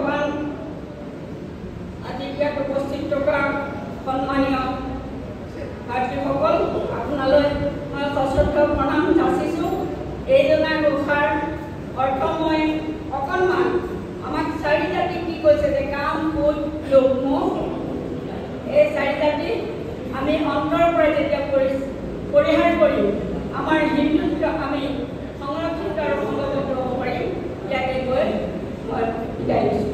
ভগৱান আজি ইয়াত উপস্থিত থকা সন্মানীয় ভাতৃসকল, আপোনালৈ মই সশ্ৰদ্ধ প্ৰণাম যাচিছোঁ। এইজনা ঘোষাৰ অৰ্থ মই অকণমান আমাক চাৰি জাতি কি কৈছে যে কাম, ক্ৰোধ, লোভ, মোহ। এই চাৰি জাতি আমি অন্তৰৰ পৰা যেতিয়া পৰিহাৰ কৰি আমাৰ হিন্দুত্ব আমি সংৰক্ষিত আৰু সংগঠিত হ'ব পাৰিম, ইয়াকে কৈ মই বিদায় দিছোঁ।